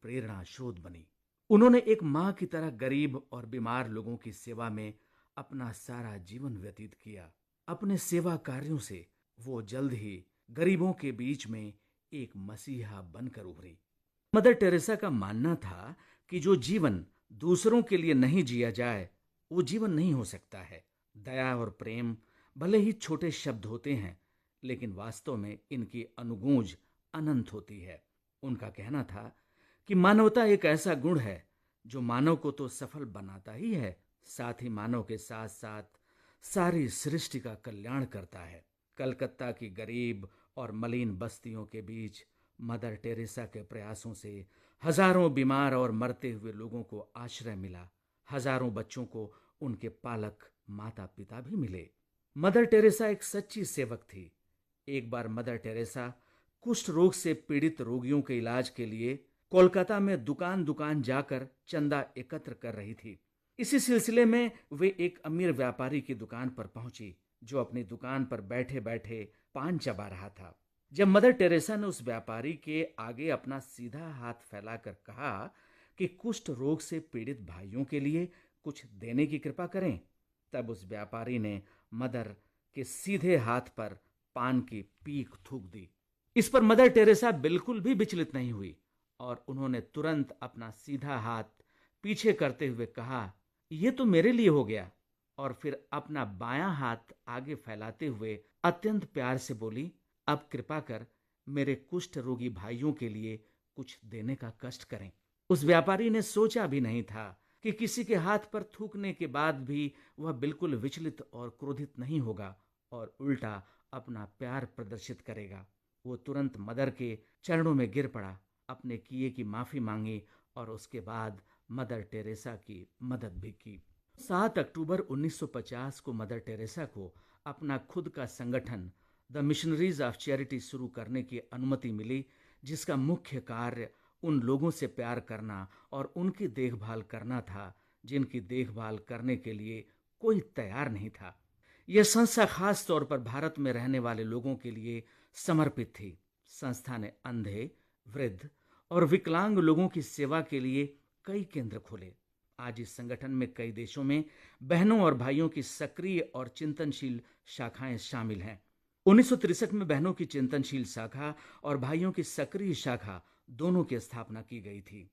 प्रेरणा स्रोत बनी। उन्होंने एक मां की तरह गरीब और बीमार लोगों की सेवा में अपना सारा जीवन व्यतीत किया। अपने सेवा कार्यों से वो जल्द ही गरीबों के बीच में एक मसीहा बनकर उभरी। मदर टेरेसा का मानना था कि जो जीवन दूसरों के लिए नहीं जिया जाए वो जीवन नहीं हो सकता है। दया और प्रेम भले ही छोटे शब्द होते हैं, लेकिन वास्तव में इनकी अनुगूंज अनंत होती है। उनका कहना था कि मानवता एक ऐसा गुण है जो मानव को तो सफल बनाता ही है, साथ ही मानव के साथ साथ सारी सृष्टि का कल्याण करता है। कलकत्ता की गरीब और मलिन बस्तियों के बीच मदर टेरेसा के प्रयासों से हजारों बीमार और मरते हुए लोगों को आश्रय मिला। हजारों बच्चों को उनके पालक माता पिता भी मिले। मदर टेरेसा एक सच्ची सेवक थी। एक बार मदर टेरेसा कुष्ठ रोग से पीड़ित रोगियों के इलाज के लिए कोलकाता में दुकान दुकान जाकर चंदा एकत्र कर रही थी। इसी सिलसिले में वे एक अमीर व्यापारी की दुकान पर पहुंची, जो अपनी दुकान पर बैठे बैठे पान चबा रहा था। जब मदर टेरेसा ने उस व्यापारी के आगे अपना सीधा हाथ फैलाकर कहा कि कुष्ठ रोग से पीड़ित भाइयों के लिए कुछ देने की कृपा करें, तब उस व्यापारी ने मदर के सीधे हाथ पर पान की पीक थूक दी। इस पर मदर टेरेसा बिल्कुल भी विचलित नहीं हुई और उन्होंने तुरंत अपना सीधा हाथ पीछे करते हुए कहा, यह तो मेरे लिए हो गया। और फिर अपना बायां हाथ आगे फैलाते हुए अत्यंत प्यार से बोली, अब कृपा कर मेरे कुष्ठ रोगी भाइयों के लिए कुछ देने का कष्ट करें। उस व्यापारी ने सोचा भी नहीं था कि किसी के हाथ पर थूकने के बाद भी वह बिल्कुल विचलित और क्रोधित नहीं होगा और उल्टा अपना प्यार प्रदर्शित करेगा। वो तुरंत मदर के चरणों में गिर पड़ा, अपने किए की माफी मांगी और उसके बाद मदर टेरेसा की मदद भी की। 7 अक्टूबर 1950 को मदर टेरेसा को अपना खुद का संगठन द मिशनरीज ऑफ चैरिटी शुरू करने की अनुमति मिली, जिसका मुख्य कार्य उन लोगों से प्यार करना और उनकी देखभाल करना था जिनकी देखभाल करने के लिए कोई तैयार नहीं था। यह संस्था खास तौर पर भारत में रहने वाले लोगों के लिए समर्पित थी। संस्था ने अंधे, वृद्ध और विकलांग लोगों की सेवा के लिए कई केंद्र खोले। आज इस संगठन में कई देशों में बहनों और भाइयों की सक्रिय और चिंतनशील शाखाएं शामिल हैं। 1963 में बहनों की चिंतनशील शाखा और भाइयों की सक्रिय शाखा दोनों की स्थापना की गई थी।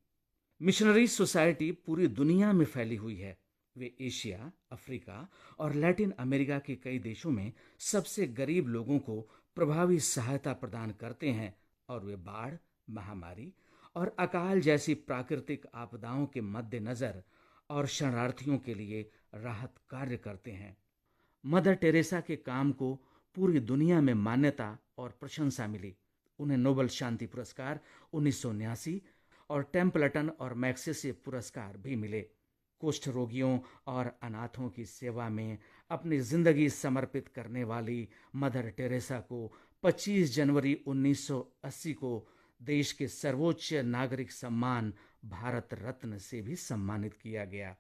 मिशनरी सोसाइटी पूरी दुनिया में फैली हुई है। वे एशिया, अफ्रीका और लैटिन अमेरिका के कई देशों में सबसे गरीब लोगों को प्रभावी सहायता प्रदान करते हैं और वे बाढ़, महामारी और अकाल जैसी प्राकृतिक आपदाओं के मद्देनजर और शरणार्थियों के लिए राहत कार्य करते हैं। मदर टेरेसा के काम को पूरी दुनिया में मान्यता और प्रशंसा मिली। उन्हें नोबेल शांति पुरस्कार 1979 और टेम्पल्टन और मैग्सेसे पुरस्कार भी मिले। कुष्ठ रोगियों और अनाथों की सेवा में अपनी जिंदगी समर्पित करने वाली मदर टेरेसा को 25 जनवरी 1980 को देश के सर्वोच्च नागरिक सम्मान भारत रत्न से भी सम्मानित किया गया।